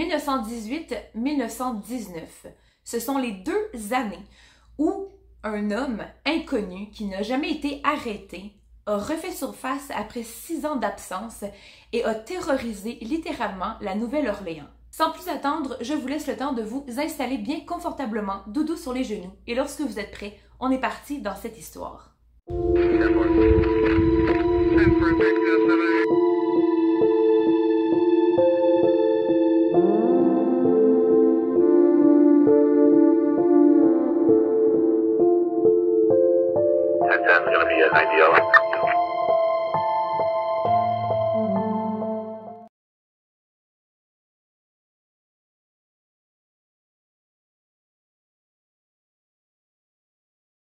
1918-1919, ce sont les 2 années où un homme inconnu qui n'a jamais été arrêté a refait surface après 6 ans d'absence et a terrorisé littéralement la Nouvelle-Orléans. Sans plus attendre, je vous laisse le temps de vous installer bien confortablement, doudou sur les genoux, et lorsque vous êtes prêts, on est parti dans cette histoire.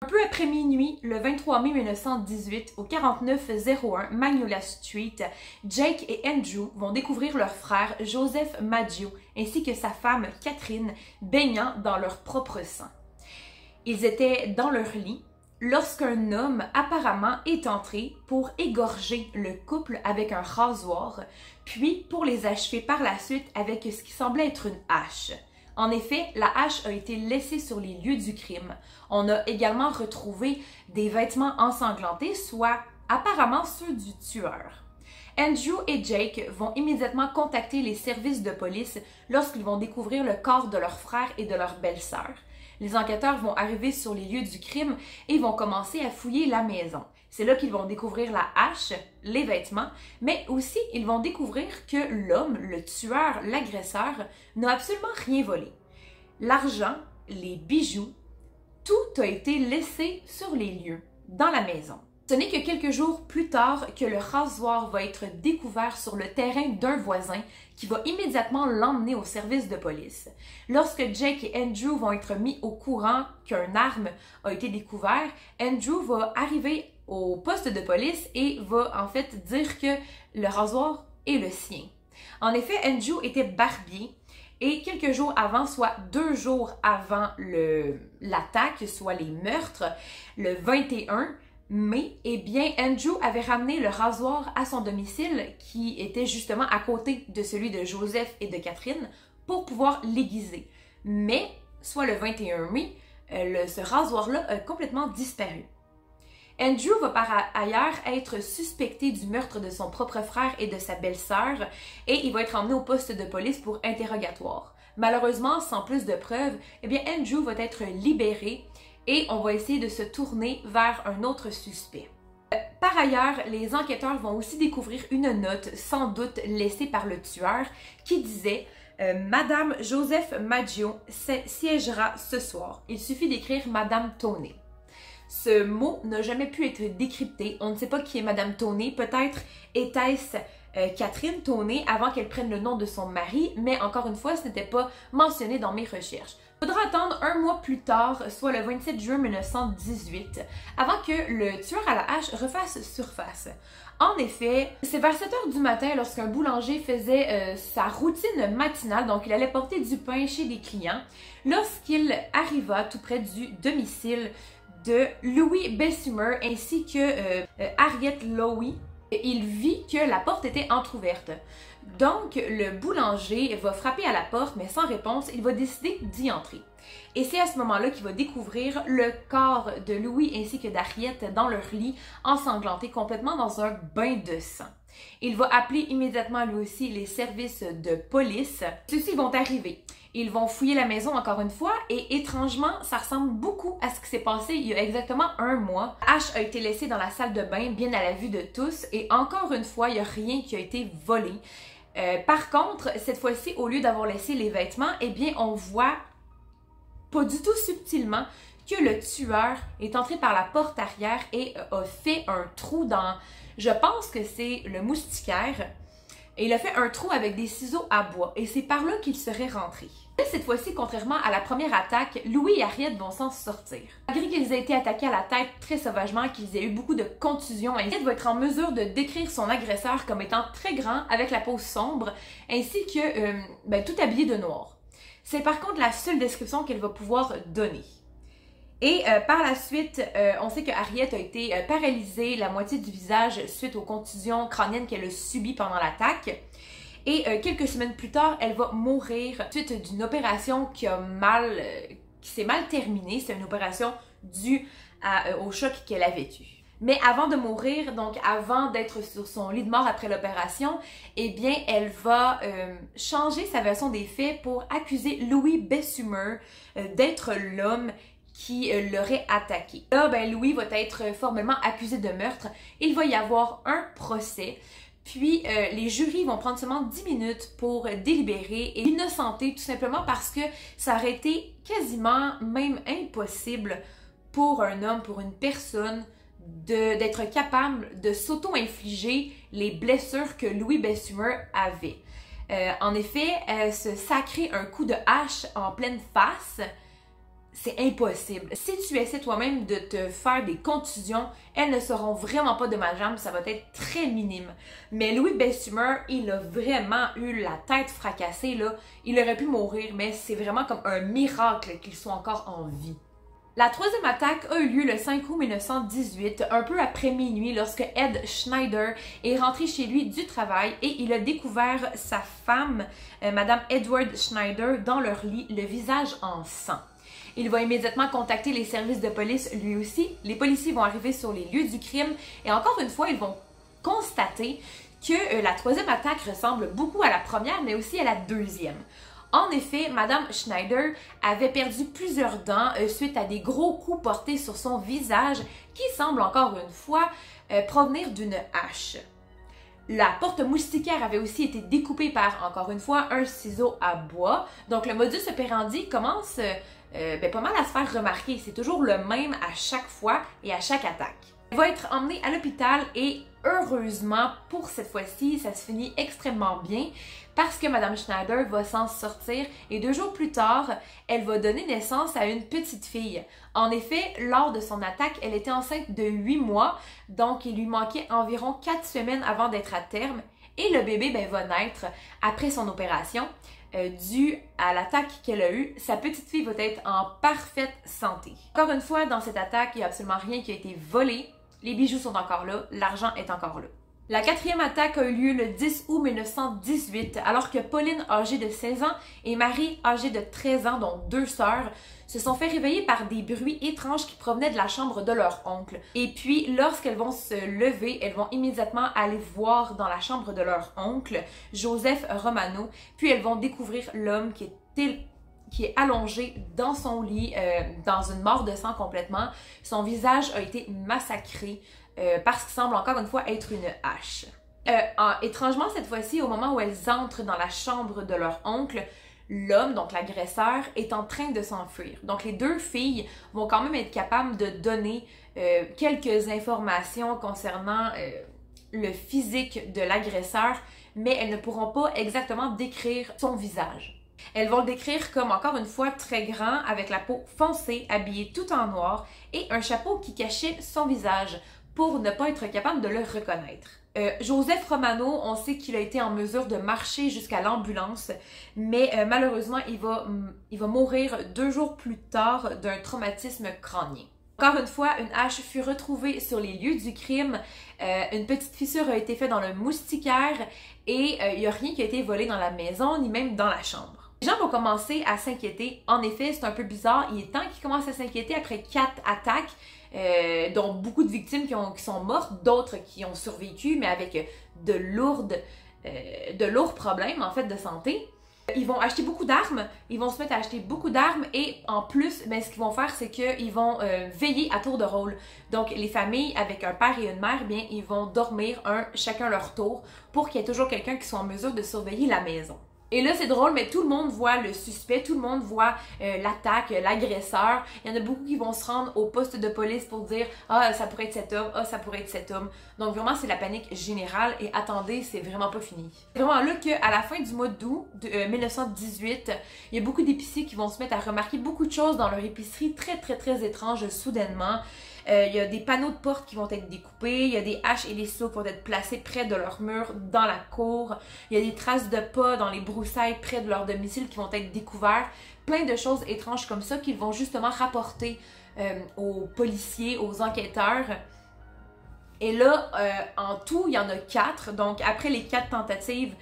Un peu après minuit, le 23 mai 1918, au 4901 Magnolia Street, Jake et Andrew vont découvrir leur frère Joseph Maggio ainsi que sa femme Catherine baignant dans leur propre sang. Ils étaient dans leur lit lorsqu'un homme apparemment est entré pour égorger le couple avec un rasoir, puis pour les achever par la suite avec ce qui semblait être une hache. En effet, la hache a été laissée sur les lieux du crime. On a également retrouvé des vêtements ensanglantés, soit apparemment ceux du tueur. Andrew et Jake vont immédiatement contacter les services de police lorsqu'ils vont découvrir le corps de leur frère et de leur belle-sœur. Les enquêteurs vont arriver sur les lieux du crime et vont commencer à fouiller la maison. C'est là qu'ils vont découvrir la hache, les vêtements, mais aussi ils vont découvrir que l'homme, le tueur, l'agresseur, n'a absolument rien volé. L'argent, les bijoux, tout a été laissé sur les lieux, dans la maison. Ce n'est que quelques jours plus tard que le rasoir va être découvert sur le terrain d'un voisin qui va immédiatement l'emmener au service de police. Lorsque Jake et Andrew vont être mis au courant qu'une arme a été découverte, Andrew va arriver au poste de police et va en fait dire que le rasoir est le sien. En effet, Andrew était barbier et quelques jours avant, soit 2 jours avant l'attaque, soit les meurtres, le 21 mai, eh bien, Andrew avait ramené le rasoir à son domicile qui était justement à côté de celui de Joseph et de Catherine pour pouvoir l'aiguiser. Mais, soit le 21 mai, ce rasoir-là a complètement disparu. Andrew va par ailleurs être suspecté du meurtre de son propre frère et de sa belle-sœur et il va être emmené au poste de police pour interrogatoire. Malheureusement, sans plus de preuves, eh bien Andrew va être libéré et on va essayer de se tourner vers un autre suspect. Par ailleurs, les enquêteurs vont aussi découvrir une note, sans doute laissée par le tueur, qui disait « Madame Joseph Maggio siégera ce soir. Il suffit d'écrire Madame Toney ». Ce mot n'a jamais pu être décrypté. On ne sait pas qui est Madame Toney. Peut-être était-ce Catherine Toney avant qu'elle prenne le nom de son mari, mais encore une fois, ce n'était pas mentionné dans mes recherches. Il faudra attendre 1 mois plus tard, soit le 27 juin 1918, avant que le tueur à la hache refasse surface. En effet, c'est vers 7 h du matin lorsqu'un boulanger faisait sa routine matinale, donc il allait porter du pain chez des clients, lorsqu'il arriva tout près du domicile de Louis Bessemer ainsi que Harriet Lowy. Il vit que la porte était entrouverte. Donc, le boulanger va frapper à la porte, mais sans réponse, il va décider d'y entrer. Et c'est à ce moment-là qu'il va découvrir le corps de Louis ainsi que d'Harriet dans leur lit, ensanglantés complètement dans un bain de sang. Il va appeler immédiatement lui aussi les services de police. Ceux-ci vont arriver. Ils vont fouiller la maison encore une fois et étrangement, ça ressemble beaucoup à ce qui s'est passé il y a exactement 1 mois. La hache a été laissée dans la salle de bain, bien à la vue de tous, et encore une fois, il n'y a rien qui a été volé. Par contre, cette fois-ci, au lieu d'avoir laissé les vêtements, eh bien, on voit pas du tout subtilement que le tueur est entré par la porte arrière et a fait un trou dans, je pense que c'est le moustiquaire, et il a fait un trou avec des ciseaux à bois, et c'est par là qu'il serait rentré. Cette fois-ci, contrairement à la première attaque, Louis et Harriet vont s'en sortir. Malgré qu'ils aient été attaqués à la tête très sauvagement, qu'ils aient eu beaucoup de contusions, Harriet va être en mesure de décrire son agresseur comme étant très grand, avec la peau sombre, ainsi que tout habillé de noir. C'est par contre la seule description qu'elle va pouvoir donner. Et par la suite, on sait que Harriet a été paralysée la moitié du visage suite aux contusions crâniennes qu'elle a subies pendant l'attaque. Et quelques semaines plus tard, elle va mourir suite d'une opération qui s'est mal terminée. C'est une opération due au choc qu'elle avait eu. Mais avant de mourir, donc avant d'être sur son lit de mort après l'opération, eh bien, elle va changer sa version des faits pour accuser Louis Bessumer d'être l'homme qui l'aurait attaqué. Là, ben, Louis va être formellement accusé de meurtre. Il va y avoir un procès. Puis, les jurys vont prendre seulement 10 minutes pour délibérer et l'innocenter tout simplement parce que ça aurait été quasiment même impossible pour un homme, pour une personne, d'être capable de s'auto-infliger les blessures que Louis Bessumer avait. En effet, se sacrer un coup de hache en pleine face, c'est impossible. Si tu essaies toi-même de te faire des contusions, elles ne seront vraiment pas dommageables, ça va être très minime. Mais Louis Bessumer, il a vraiment eu la tête fracassée, là. Il aurait pu mourir, mais c'est vraiment comme un miracle qu'il soit encore en vie. La troisième attaque a eu lieu le 5 août 1918, un peu après minuit, lorsque Ed Schneider est rentré chez lui du travail et il a découvert sa femme, Madame Edward Schneider, dans leur lit, le visage en sang. Il va immédiatement contacter les services de police lui aussi. Les policiers vont arriver sur les lieux du crime et encore une fois, ils vont constater que la troisième attaque ressemble beaucoup à la première, mais aussi à la deuxième. En effet, Madame Schneider avait perdu plusieurs dents suite à des gros coups portés sur son visage qui semblent encore une fois provenir d'une hache. La porte moustiquaire avait aussi été découpée par, encore une fois, un ciseau à bois. Donc le modus operandi commence pas mal à se faire remarquer. C'est toujours le même à chaque fois et à chaque attaque. Elle va être emmenée à l'hôpital et heureusement, pour cette fois-ci, ça se finit extrêmement bien parce que Madame Schneider va s'en sortir et 2 jours plus tard, elle va donner naissance à une petite fille. En effet, lors de son attaque, elle était enceinte de 8 mois, donc il lui manquait environ 4 semaines avant d'être à terme et le bébé va naître après son opération. Dû à l'attaque qu'elle a eue, sa petite fille va être en parfaite santé. Encore une fois, dans cette attaque, il n'y a absolument rien qui a été volé. Les bijoux sont encore là, l'argent est encore là. La quatrième attaque a eu lieu le 10 août 1918, alors que Pauline, âgée de 16 ans, et Marie, âgée de 13 ans, donc 2 sœurs, se sont fait réveiller par des bruits étranges qui provenaient de la chambre de leur oncle. Et puis, lorsqu'elles vont se lever, elles vont immédiatement aller voir dans la chambre de leur oncle, Joseph Romano, puis elles vont découvrir l'homme qui est allongé dans son lit, dans une mare de sang complètement. Son visage a été massacré parce qu'il semble encore une fois être une hache. Étrangement, cette fois-ci, au moment où elles entrent dans la chambre de leur oncle, l'homme, donc l'agresseur, est en train de s'enfuir. Donc les 2 filles vont quand même être capables de donner quelques informations concernant le physique de l'agresseur, mais elles ne pourront pas exactement décrire son visage. Elles vont le décrire comme, encore une fois, très grand, avec la peau foncée, habillée tout en noir et un chapeau qui cachait son visage pour ne pas être capable de le reconnaître. Joseph Romano, on sait qu'il a été en mesure de marcher jusqu'à l'ambulance, mais malheureusement, il va mourir 2 jours plus tard d'un traumatisme crânien. Encore une fois, une hache fut retrouvée sur les lieux du crime, une petite fissure a été faite dans le moustiquaire et il n'y a rien qui a été volé dans la maison ni même dans la chambre. Les gens vont commencer à s'inquiéter. En effet, c'est un peu bizarre. Il est temps qu'ils commencent à s'inquiéter après 4 attaques, dont beaucoup de victimes qui sont mortes, d'autres qui ont survécu, mais avec de lourds problèmes en fait de santé. Ils vont acheter beaucoup d'armes, ils vont se mettre à acheter beaucoup d'armes et en plus, ce qu'ils vont faire, c'est qu'ils vont veiller à tour de rôle. Donc, les familles avec un père et une mère, bien, ils vont dormir chacun leur tour pour qu'il y ait toujours quelqu'un qui soit en mesure de surveiller la maison. Et là, c'est drôle, mais tout le monde voit le suspect, tout le monde voit l'attaque, l'agresseur. Il y en a beaucoup qui vont se rendre au poste de police pour dire « Ah, ça pourrait être cet homme, ah, ça pourrait être cet homme ». Donc vraiment, c'est la panique générale et attendez, c'est vraiment pas fini. C'est vraiment là qu'à la fin du mois d'août 1918, il y a beaucoup d'épiciers qui vont se mettre à remarquer beaucoup de choses dans leur épicerie très étranges soudainement. Il y a des panneaux de porte qui vont être découpés, il y a des haches et des seaux qui vont être placés près de leur mur dans la cour, il y a des traces de pas dans les broussailles près de leur domicile qui vont être découverts, plein de choses étranges comme ça qu'ils vont justement rapporter aux policiers, aux enquêteurs. Et là, en tout, il y en a 4. Donc, après les 4 tentatives,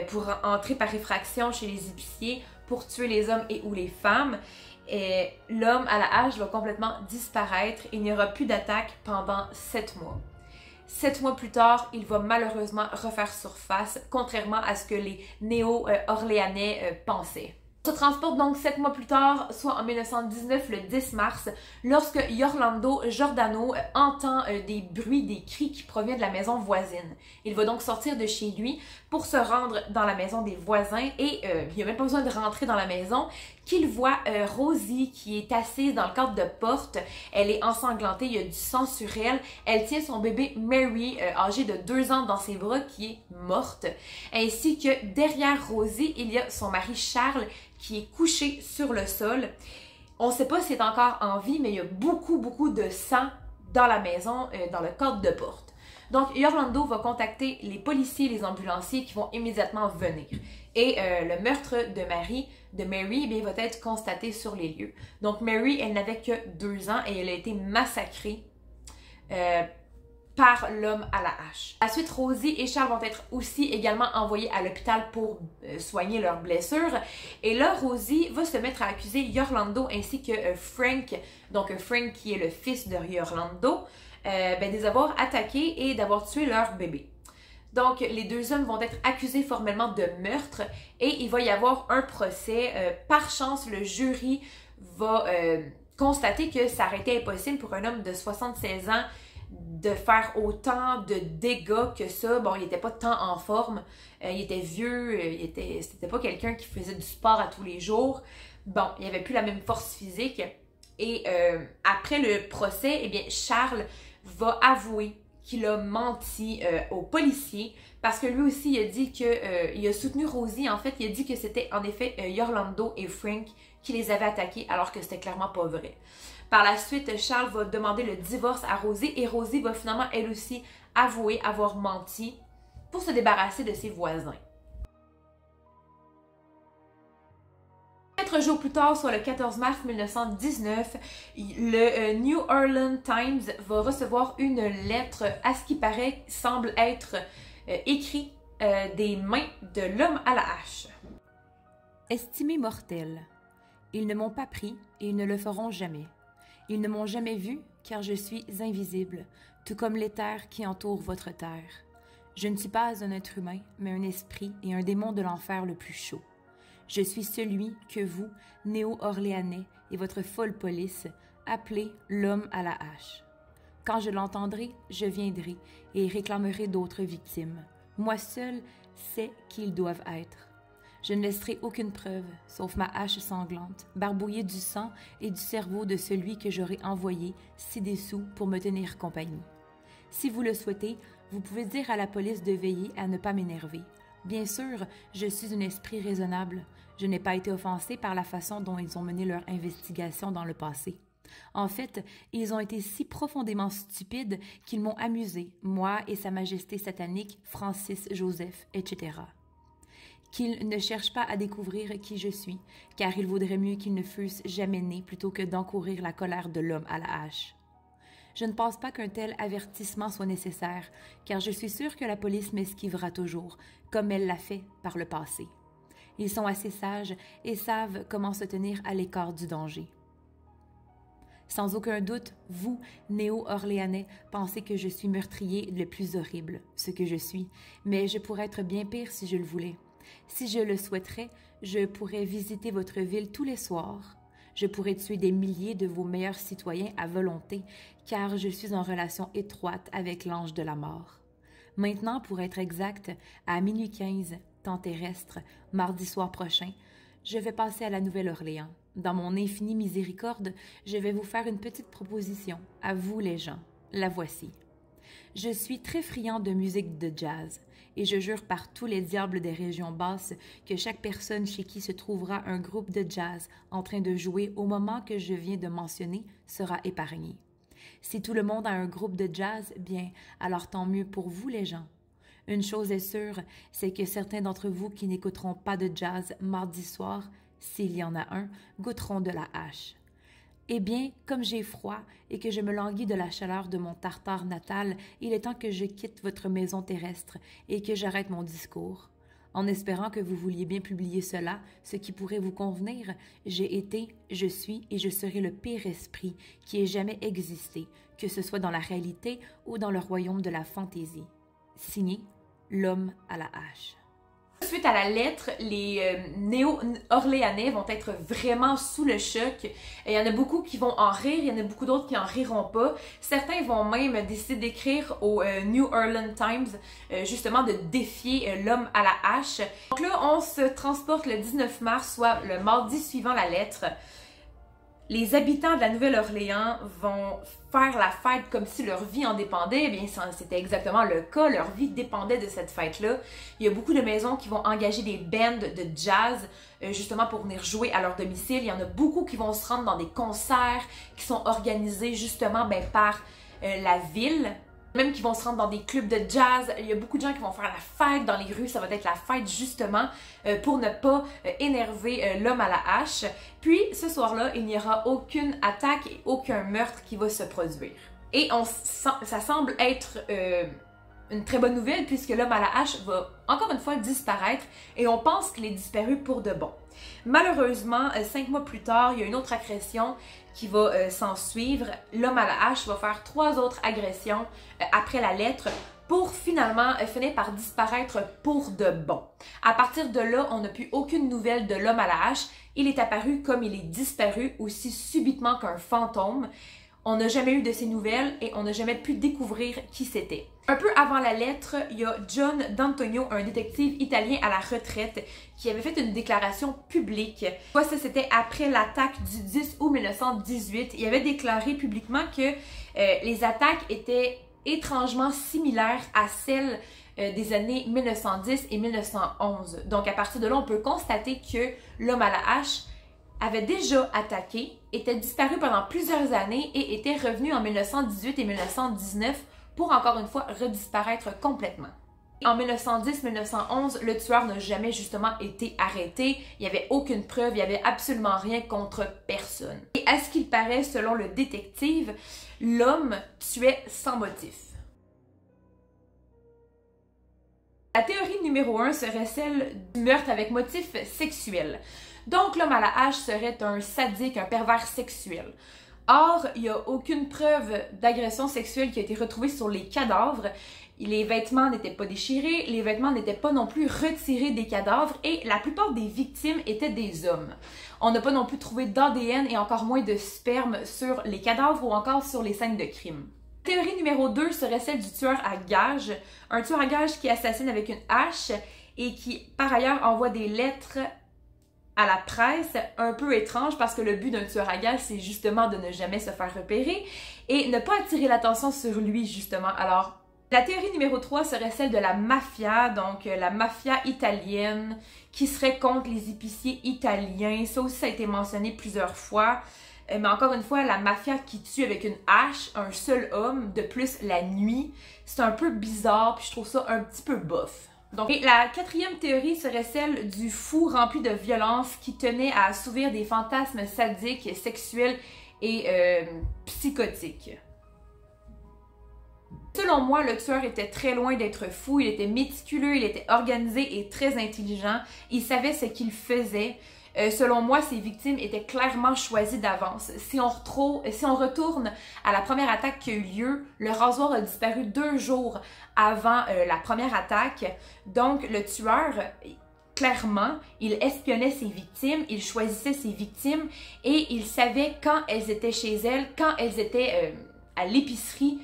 pour entrer par effraction chez les épiciers pour tuer les hommes et ou les femmes. L'homme à la hache va complètement disparaître. Il n'y aura plus d'attaque pendant 7 mois. 7 mois plus tard, il va malheureusement refaire surface, contrairement à ce que les néo-orléanais pensaient. On se transporte donc 7 mois plus tard, soit en 1919, le 10 mars, lorsque Yorlando Giordano entend des bruits, des cris qui proviennent de la maison voisine. Il va donc sortir de chez lui pour se rendre dans la maison des voisins et il n'a même pas besoin de rentrer dans la maison qu'il voit Rosie qui est assise dans le cadre de porte. Elle est ensanglantée, il y a du sang sur elle. Elle tient son bébé Mary, âgé de 2 ans, dans ses bras, qui est morte. Ainsi que derrière Rosie, il y a son mari Charles qui est couché sur le sol. On ne sait pas s'il est encore en vie, mais il y a beaucoup de sang dans la maison, dans le cadre de porte. Donc, Yorlando va contacter les policiers et les ambulanciers qui vont immédiatement venir. Et le meurtre de Mary, bien, va être constaté sur les lieux. Donc, Mary, elle n'avait que 2 ans et elle a été massacrée par l'homme à la hache. Ensuite, Rosie et Charles vont être aussi également envoyés à l'hôpital pour soigner leurs blessures. Et là, Rosie va se mettre à accuser Yorlando ainsi que Frank, donc Frank qui est le fils de Yorlando, de les avoir attaqués et d'avoir tué leur bébé. Donc, les 2 hommes vont être accusés formellement de meurtre et il va y avoir un procès. Par chance, le jury va constater que ça aurait été impossible pour un homme de 76 ans de faire autant de dégâts que ça. Bon, il n'était pas tant en forme, il était vieux, c'était pas quelqu'un qui faisait du sport à tous les jours. Bon, il n'avait plus la même force physique. Et après le procès, eh bien, Charles va avouer qu'il a menti aux policiers parce que lui aussi, il a dit que il a soutenu Rosie. En fait, il a dit que c'était en effet Yorlando et Frank qui les avaient attaqués alors que c'était clairement pas vrai. Par la suite, Charles va demander le divorce à Rosie et Rosie va finalement, elle aussi, avouer avoir menti pour se débarrasser de ses voisins. 4 jours plus tard, soit le 14 mars 1919, le New Orleans Times va recevoir une lettre, à ce qui paraît, semble être écrite des mains de l'homme à la hache. Estimés mortels, ils ne m'ont pas pris et ils ne le feront jamais. Ils ne m'ont jamais vu, car je suis invisible, tout comme l'éther qui entoure votre terre. Je ne suis pas un être humain, mais un esprit et un démon de l'enfer le plus chaud. Je suis celui que vous, néo-orléanais, et votre folle police, appelez l'homme à la hache. Quand je l'entendrai, je viendrai et réclamerai d'autres victimes. Moi seul sais qui ils doivent être. Je ne laisserai aucune preuve, sauf ma hache sanglante, barbouillée du sang et du cerveau de celui que j'aurai envoyé ci-dessous pour me tenir compagnie. Si vous le souhaitez, vous pouvez dire à la police de veiller à ne pas m'énerver. Bien sûr, je suis un esprit raisonnable. Je n'ai pas été offensée par la façon dont ils ont mené leur investigation dans le passé. En fait, ils ont été si profondément stupides qu'ils m'ont amusé, moi et Sa Majesté satanique, Francis Joseph, etc. Qu'ils ne cherchent pas à découvrir qui je suis, car il vaudrait mieux qu'ils ne fussent jamais nés plutôt que d'encourir la colère de l'homme à la hache. Je ne pense pas qu'un tel avertissement soit nécessaire, car je suis sûre que la police m'esquivera toujours, comme elle l'a fait par le passé. Ils sont assez sages et savent comment se tenir à l'écart du danger. Sans aucun doute, vous, néo-orléanais, pensez que je suis meurtrier le plus horrible, ce que je suis, mais je pourrais être bien pire si je le voulais. Si je le souhaiterais, je pourrais visiter votre ville tous les soirs. Je pourrais tuer des milliers de vos meilleurs citoyens à volonté, car je suis en relation étroite avec l'ange de la mort. Maintenant, pour être exact, à minuit 15, temps terrestre, mardi soir prochain, je vais passer à la Nouvelle-Orléans. Dans mon infinie miséricorde, je vais vous faire une petite proposition, à vous les gens. La voici. Je suis très friand de musique de jazz, et je jure par tous les diables des régions basses que chaque personne chez qui se trouvera un groupe de jazz en train de jouer au moment que je viens de mentionner sera épargné. Si tout le monde a un groupe de jazz, bien, alors tant mieux pour vous les gens. Une chose est sûre, c'est que certains d'entre vous qui n'écouteront pas de jazz mardi soir, s'il y en a un, goûteront de la hache. Eh bien, comme j'ai froid et que je me languis de la chaleur de mon Tartare natal, il est temps que je quitte votre maison terrestre et que j'arrête mon discours. En espérant que vous vouliez bien publier cela, ce qui pourrait vous convenir, j'ai été, je suis et je serai le pire esprit qui ait jamais existé, que ce soit dans la réalité ou dans le royaume de la fantaisie. Signé, l'homme à la hache. Suite à la lettre, les néo-orléanais vont être vraiment sous le choc. Il y en a beaucoup qui vont en rire, il y en a beaucoup d'autres qui en riront pas. Certains vont même décider d'écrire au New Orleans Times, justement de défier l'homme à la hache. Donc là, on se transporte le 19 mars, soit le mardi suivant la lettre. Les habitants de la Nouvelle-Orléans vont faire la fête comme si leur vie en dépendait. Eh bien, c'était exactement le cas. Leur vie dépendait de cette fête-là. Il y a beaucoup de maisons qui vont engager des bands de jazz justement pour venir jouer à leur domicile. Il y en a beaucoup qui vont se rendre dans des concerts qui sont organisés justement par la ville. Même qui vont se rendre dans des clubs de jazz. Il y a beaucoup de gens qui vont faire la fête dans les rues. Ça va être la fête justement pour ne pas énerver l'homme à la hache. Puis ce soir-là, il n'y aura aucune attaque et aucun meurtre qui va se produire. Et ça semble être une très bonne nouvelle puisque l'homme à la hache va encore une fois disparaître et on pense qu'il est disparu pour de bon. Malheureusement, 5 mois plus tard, il y a une autre agression qui va s'en suivre. L'homme à la hache va faire 3 autres agressions après la lettre pour finalement finir par disparaître pour de bon. À partir de là, on n'a plus aucune nouvelle de l'homme à la hache. Il est apparu comme il est disparu aussi subitement qu'un fantôme. On n'a jamais eu de ses nouvelles et on n'a jamais pu découvrir qui c'était. Un peu avant la lettre, il y a John D'Antonio, un détective italien à la retraite, qui avait fait une déclaration publique. Ça, c'était après l'attaque du 10 août 1918. Il avait déclaré publiquement que les attaques étaient étrangement similaires à celles des années 1910 et 1911. Donc à partir de là, on peut constater que l'homme à la hache avait déjà attaqué, était disparu pendant plusieurs années et était revenu en 1918 et 1919 pour encore une fois redisparaître complètement. En 1910-1911, le tueur n'a jamais justement été arrêté, il n'y avait aucune preuve, il n'y avait absolument rien contre personne. Et à ce qu'il paraît, selon le détective, l'homme tuait sans motif. La théorie numéro 1 serait celle du meurtre avec motif sexuel. Donc l'homme à la hache serait un sadique, un pervers sexuel. Or, il n'y a aucune preuve d'agression sexuelle qui a été retrouvée sur les cadavres. Les vêtements n'étaient pas déchirés, les vêtements n'étaient pas non plus retirés des cadavres et la plupart des victimes étaient des hommes. On n'a pas non plus trouvé d'ADN et encore moins de sperme sur les cadavres ou encore sur les scènes de crime. Théorie numéro 2 serait celle du tueur à gages. Un tueur à gages qui assassine avec une hache et qui, par ailleurs, envoie des lettres à la presse, un peu étrange parce que le but d'un tueur à gages, c'est justement de ne jamais se faire repérer et ne pas attirer l'attention sur lui, justement. Alors, la théorie numéro 3 serait celle de la mafia, donc la mafia italienne qui serait contre les épiciers italiens. Ça aussi, ça a été mentionné plusieurs fois. Mais encore une fois, la mafia qui tue avec une hache, un seul homme, de plus la nuit, c'est un peu bizarre, puis je trouve ça un petit peu bof. Donc, et la quatrième théorie serait celle du fou rempli de violence qui tenait à assouvir des fantasmes sadiques, sexuels et psychotiques. Selon moi, le tueur était très loin d'être fou, il était méticuleux, il était organisé et très intelligent, il savait ce qu'il faisait. Selon moi, ses victimes étaient clairement choisies d'avance. Si on retourne à la première attaque qui a eu lieu, le rasoir a disparu 2 jours avant la première attaque. Donc, le tueur, clairement, il espionnait ses victimes, il choisissait ses victimes et il savait quand elles étaient chez elles, quand elles étaient à l'épicerie,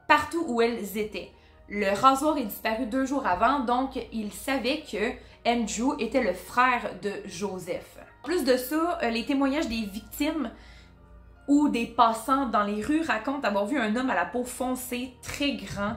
partout où elles étaient. Le rasoir est disparu 2 jours avant, donc il savait que Andrew était le frère de Joseph. En plus de ça, les témoignages des victimes ou des passants dans les rues racontent avoir vu un homme à la peau foncée, très grand,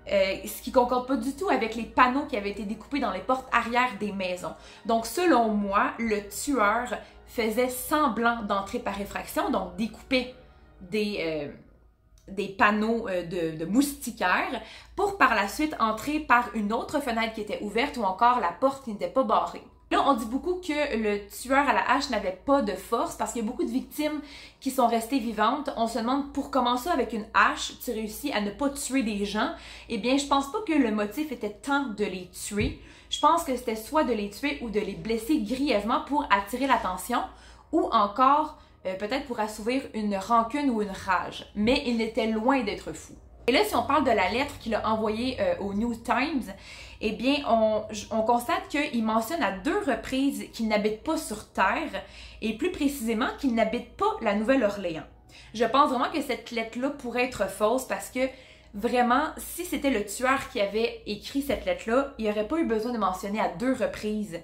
ce qui ne concorde pas du tout avec les panneaux qui avaient été découpés dans les portes arrière des maisons. Donc selon moi, le tueur faisait semblant d'entrer par effraction, donc découpait des panneaux de moustiquaires pour par la suite entrer par une autre fenêtre qui était ouverte ou encore la porte qui n'était pas barrée. Là, on dit beaucoup que le tueur à la hache n'avait pas de force parce qu'il y a beaucoup de victimes qui sont restées vivantes. On se demande, pour commencer avec une hache, tu réussis à ne pas tuer des gens. Eh bien, je pense pas que le motif était tant de les tuer. Je pense que c'était soit de les tuer ou de les blesser grièvement pour attirer l'attention ou encore peut-être pour assouvir une rancune ou une rage. Mais il était loin d'être fou. Et là, si on parle de la lettre qu'il a envoyée au New Times, eh bien, on constate qu'il mentionne à 2 reprises qu'il n'habite pas sur Terre et plus précisément qu'il n'habite pas la Nouvelle-Orléans. Je pense vraiment que cette lettre-là pourrait être fausse parce que vraiment, si c'était le tueur qui avait écrit cette lettre-là, il n'aurait pas eu besoin de mentionner à 2 reprises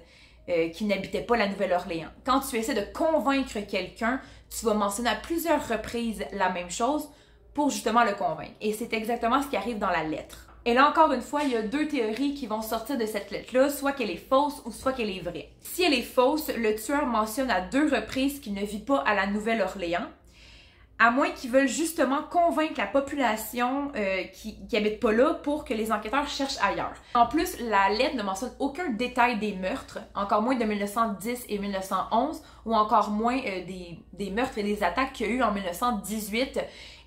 qu'il n'habitait pas la Nouvelle-Orléans. Quand tu essaies de convaincre quelqu'un, tu vas mentionner à plusieurs reprises la même chose pour justement le convaincre. Et c'est exactement ce qui arrive dans la lettre. Et là, encore une fois, il y a 2 théories qui vont sortir de cette lettre-là, soit qu'elle est fausse ou soit qu'elle est vraie. Si elle est fausse, le tueur mentionne à 2 reprises qu'il ne vit pas à la Nouvelle-Orléans, à moins qu'ils veulent justement convaincre la population qui habite pas là pour que les enquêteurs cherchent ailleurs. En plus, la lettre ne mentionne aucun détail des meurtres, encore moins de 1910 et 1911, ou encore moins des meurtres et des attaques qu'il y a eu en 1918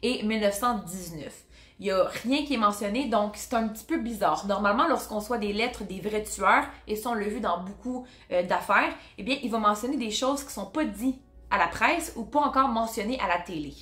et 1919. Il n'y a rien qui est mentionné, donc c'est un petit peu bizarre. Normalement, lorsqu'on reçoit des lettres des vrais tueurs, et ça on l'a vu dans beaucoup d'affaires, eh bien, il va mentionner des choses qui ne sont pas dites à la presse ou pas encore mentionnées à la télé.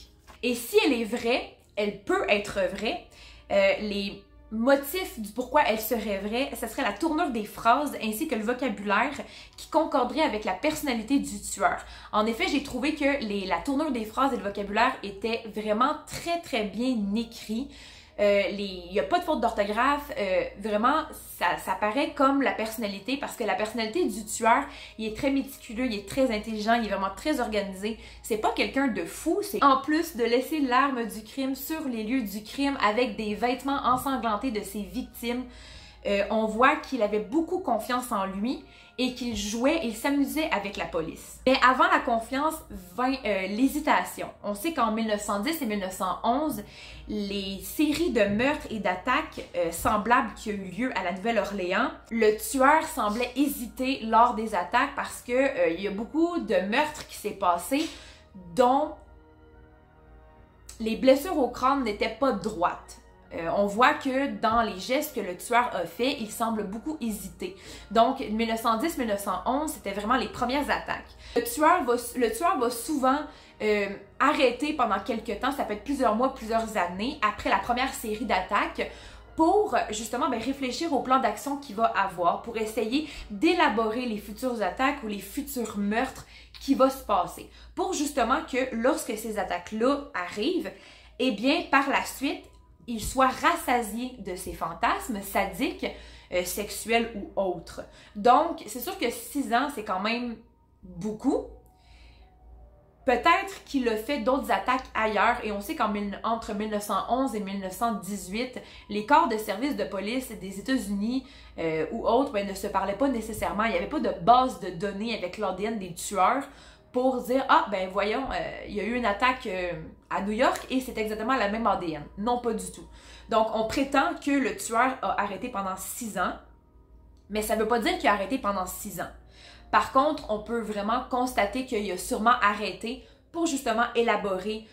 Et si elle est vraie, elle peut être vraie, les motifs du pourquoi elle serait vraie, ce serait la tournure des phrases ainsi que le vocabulaire qui concorderait avec la personnalité du tueur. En effet, j'ai trouvé que la tournure des phrases et le vocabulaire étaient vraiment très bien écrits. Il n'y a pas de faute d'orthographe, vraiment ça paraît comme la personnalité parce que la personnalité du tueur, il est très méticuleux, il est très intelligent, il est vraiment très organisé. C'est pas quelqu'un de fou, c'est en plus de laisser l'arme du crime sur les lieux du crime avec des vêtements ensanglantés de ses victimes. On voit qu'il avait beaucoup confiance en lui et qu'il jouait, il s'amusait avec la police. Mais avant la confiance vint l'hésitation. On sait qu'en 1910 et 1911, les séries de meurtres et d'attaques semblables qui ont eu lieu à la Nouvelle-Orléans, le tueur semblait hésiter lors des attaques parce que il y a beaucoup de meurtres qui s'est passé dont les blessures au crâne n'étaient pas droites. On voit que dans les gestes que le tueur a fait, il semble beaucoup hésiter. Donc, 1910-1911, c'était vraiment les premières attaques. Le tueur va souvent arrêter pendant quelques temps, ça peut être plusieurs mois, plusieurs années, après la première série d'attaques, pour justement réfléchir au plan d'action qu'il va avoir, pour essayer d'élaborer les futures attaques ou les futurs meurtres qui vont se passer. Pour justement que lorsque ces attaques-là arrivent, eh bien, par la suite, il soit rassasié de ses fantasmes sadiques, sexuels ou autres. Donc, c'est sûr que 6 ans, c'est quand même beaucoup. Peut-être qu'il a fait d'autres attaques ailleurs et on sait qu'entre 1911 et 1918, les corps de service de police des États-Unis ou autres ne se parlaient pas nécessairement. Il n'y avait pas de base de données avec l'ADN des tueurs pour dire « Ah, ben voyons, il y a eu une attaque à New York et c'est exactement la même ADN. » Non, pas du tout. Donc, on prétend que le tueur a arrêté pendant 6 ans, mais ça ne veut pas dire qu'il a arrêté pendant 6 ans. Par contre, on peut vraiment constater qu'il a sûrement arrêté pour justement élaborer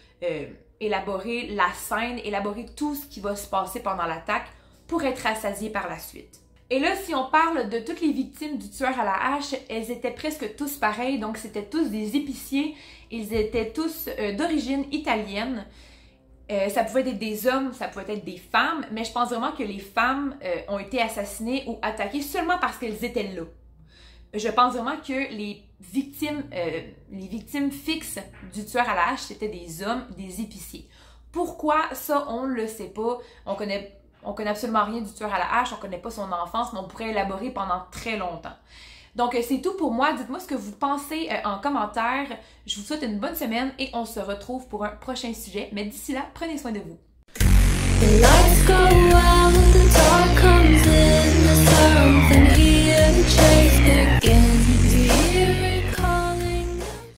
la scène, élaborer tout ce qui va se passer pendant l'attaque pour être rassasié par la suite. Et là, si on parle de toutes les victimes du tueur à la hache, elles étaient presque tous pareilles, donc c'était tous des épiciers, ils étaient tous d'origine italienne. Ça pouvait être des hommes, ça pouvait être des femmes, mais je pense vraiment que les femmes ont été assassinées ou attaquées seulement parce qu'elles étaient là. Je pense vraiment que les victimes fixes du tueur à la hache, c'était des hommes, des épiciers. Pourquoi? Ça, on ne le sait pas. On connaît absolument rien du tueur à la hache, on connaît pas son enfance, mais on pourrait élaborer pendant très longtemps. Donc, c'est tout pour moi. Dites-moi ce que vous pensez en commentaire. Je vous souhaite une bonne semaine et on se retrouve pour un prochain sujet. Mais d'ici là, prenez soin de vous.